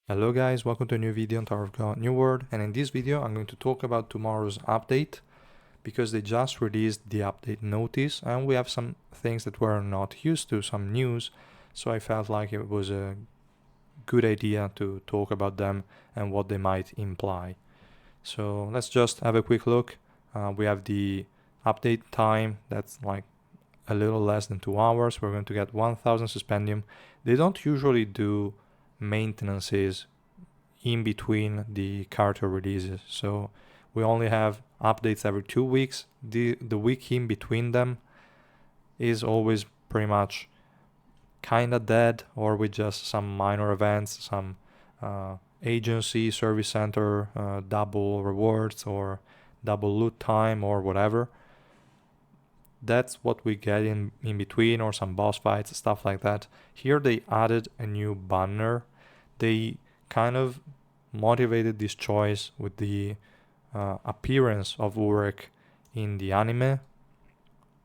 Hello guys, welcome to a new video on Tower of God New World, and in this video I'm going to talk about tomorrow's update because they just released the update notice and we have some things that we're not used to, some news, so I felt like it was a good idea to talk about them and what they might imply. So let's just have a quick look. We have the update time, that's like a little less than 2 hours. We're going to get 1000 suspendium. They don't usually do maintenances in between the character releases, so we only have updates every 2 weeks. The week in between them is always pretty much kinda dead, or with just some minor events, some agency, service center, double rewards or double loot time or whatever. That's what we get in between, or some boss fights, stuff like that. Here they added a new banner. They kind of motivated this choice with the appearance of UREK in the anime,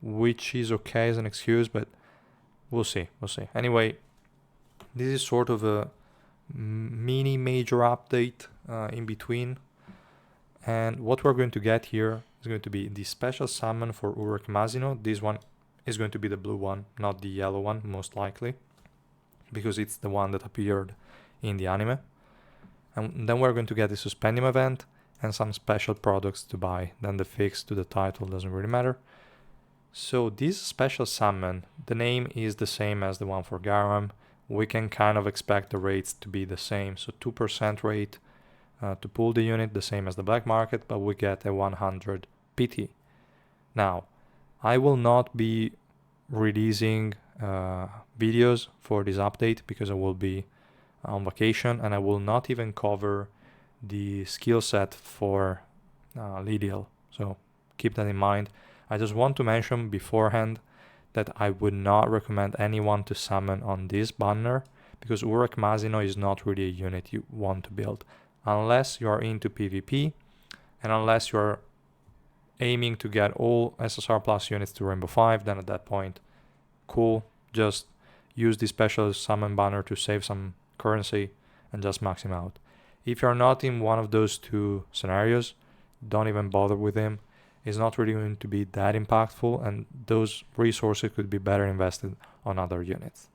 which is okay as an excuse, but we'll see. Anyway, this is sort of a mini major update in between, and what we're going to get here is going to be the special summon for UREK Masino. This one is going to be the blue one, not the yellow one, most likely, because it's the one that appeared in the anime. And then we're going to get the suspendium event and some special products to buy. Then the fix to the title doesn't really matter. So this special summon, the name is the same as the one for Garam. We can kind of expect the rates to be the same. So 2% rate to pull the unit, the same as the black market, but we get a 100 PT. Now, I will not be releasing videos for this update because I will be on vacation, and I will not even cover the skill set for Lydiel. So keep that in mind. I just want to mention beforehand that I would not recommend anyone to summon on this banner because UREK Masino is not really a unit you want to build unless you are into PvP and unless you're aiming to get all SSR plus units to Rainbow 5. Then at that point, cool, just use the special summon banner to save some currency and just max him out. If you're not in one of those two scenarios, don't even bother with him. It's not really going to be that impactful, and those resources could be better invested on other units.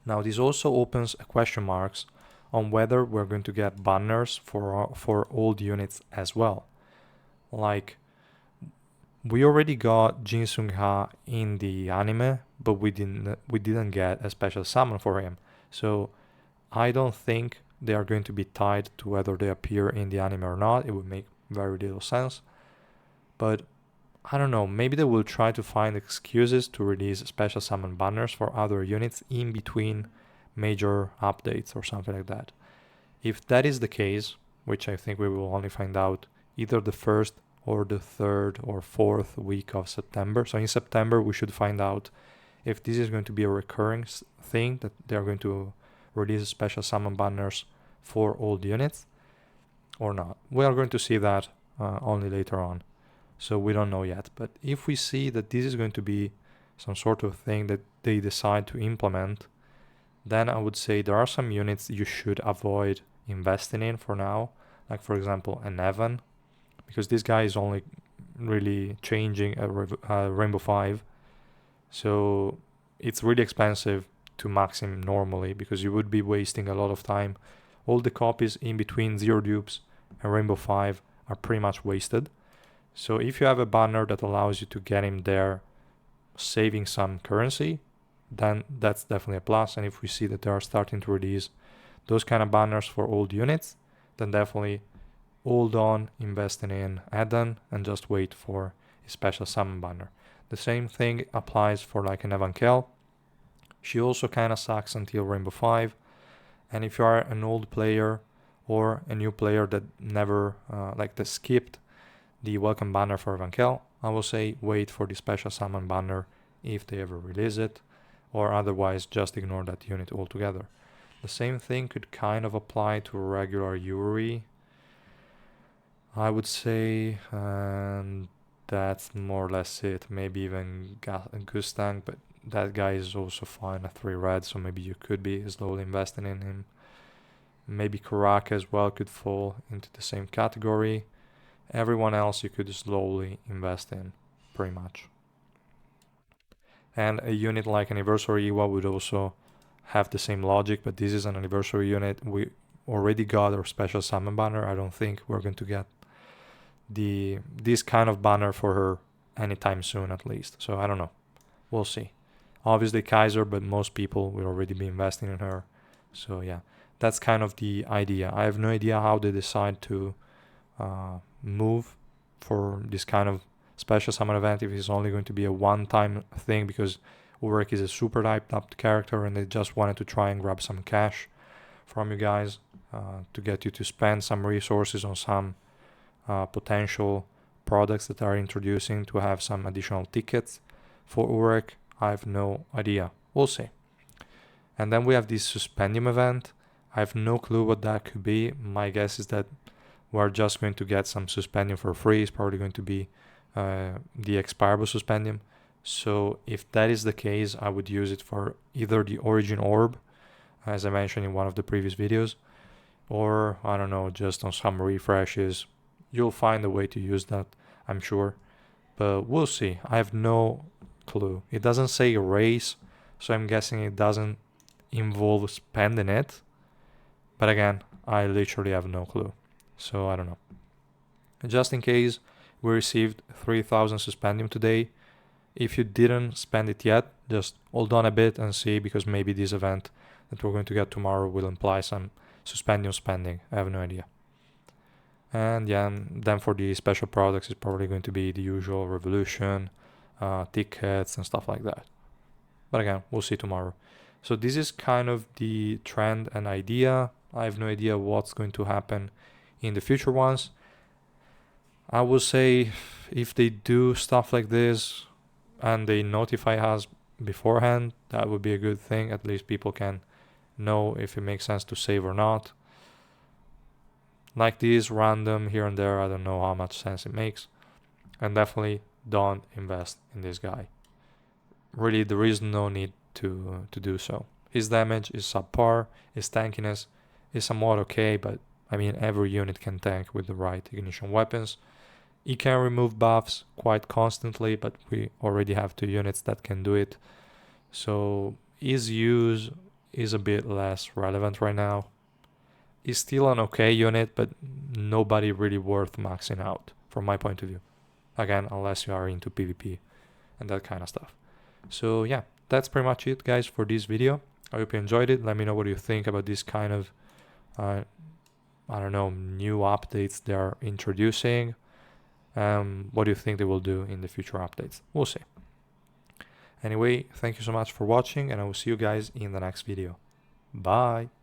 Now this also opens a question marks on whether we're going to get banners for old units as well. Like, we already got Jin Sung-ha in the anime, but we didn't get a special summon for him. So I don't think they are going to be tied to whether they appear in the anime or not. It would make very little sense. But I don't know, maybe they will try to find excuses to release special summon banners for other units in between major updates or something like that. If that is the case, which I think we will only find out either the first or the third or fourth week of September. So in September we should find out if this is going to be a recurring thing, that they're going to release special summon banners for old units or not. We are going to see that only later on, so we don't know yet. But if we see that this is going to be some sort of thing that they decide to implement, then I would say there are some units you should avoid investing in for now, like for example an Evan, because this guy is only really changing a Rainbow 5, so it's really expensive to max him normally because you would be wasting a lot of time. All the copies in between Zero Dupes and Rainbow 5 are pretty much wasted. So if you have a banner that allows you to get him there saving some currency, then that's definitely a plus. And if we see that they are starting to release those kind of banners for old units, then definitely hold on investing in Eden and just wait for a special summon banner. The same thing applies for like an Evankel. She also kind of sucks until Rainbow 5. And if you are an old player or a new player that never that skipped the welcome banner for Evankel, I will say wait for the special summon banner if they ever release it, or otherwise just ignore that unit altogether. The same thing could kind of apply to regular Yuri, I would say, and that's more or less it. Maybe even Gustang, but that guy is also fine at 3 red, so maybe you could be slowly investing in him. Maybe UREK as well could fall into the same category. Everyone else you could slowly invest in, pretty much. And a unit like Anniversary EWA would also have the same logic, but this is an anniversary unit. We already got our special summon banner. I don't think we're going to get this kind of banner for her anytime soon, at least. So I don't know. We'll see. Obviously Kaiser, but most people will already be investing in her. So yeah, that's kind of the idea. I have no idea how they decide to move for this kind of special summon event, if it's only going to be a one-time thing, because UREK is a super hyped up character and they just wanted to try and grab some cash from you guys to get you to spend some resources on some potential products that are introducing to have some additional tickets for UREK. I have no idea. We'll see. And then we have this Suspendium event. I have no clue what that could be. My guess is that we're just going to get some Suspendium for free. It's probably going to be the expirable Suspendium. So if that is the case, I would use it for either the Origin Orb, as I mentioned in one of the previous videos, or I don't know, just on some refreshes. You'll find a way to use that, I'm sure, but we'll see. I have no clue. It doesn't say race, so I'm guessing it doesn't involve spending it, but again, I literally have no clue, so I don't know. Just in case, we received 3000 Suspendium today. If you didn't spend it yet, just hold on a bit and see, because maybe this event that we're going to get tomorrow will imply some Suspendium spending. I have no idea. And yeah, then for the special products, it's probably going to be the usual Revolution, tickets and stuff like that. But again, we'll see tomorrow. So this is kind of the trend and idea. I have no idea what's going to happen in the future ones. I would say if they do stuff like this and they notify us beforehand, that would be a good thing. At least people can know if it makes sense to save or not. Like this random here and there, I don't know how much sense it makes. And definitely don't invest in this guy. Really, there is no need to do so. His damage is subpar, his tankiness is somewhat okay, but I mean every unit can tank with the right ignition weapons. He can remove buffs quite constantly, but we already have 2 units that can do it. So his use is a bit less relevant right now. He's still an okay unit, but nobody really worth maxing out from my point of view. Again, unless you are into PvP and that kind of stuff. So yeah, that's pretty much it, guys, for this video. I hope you enjoyed it. Let me know what you think about this kind of, I don't know, new updates they are introducing. What do you think they will do in the future updates? We'll see. Anyway, thank you so much for watching, and I will see you guys in the next video. Bye!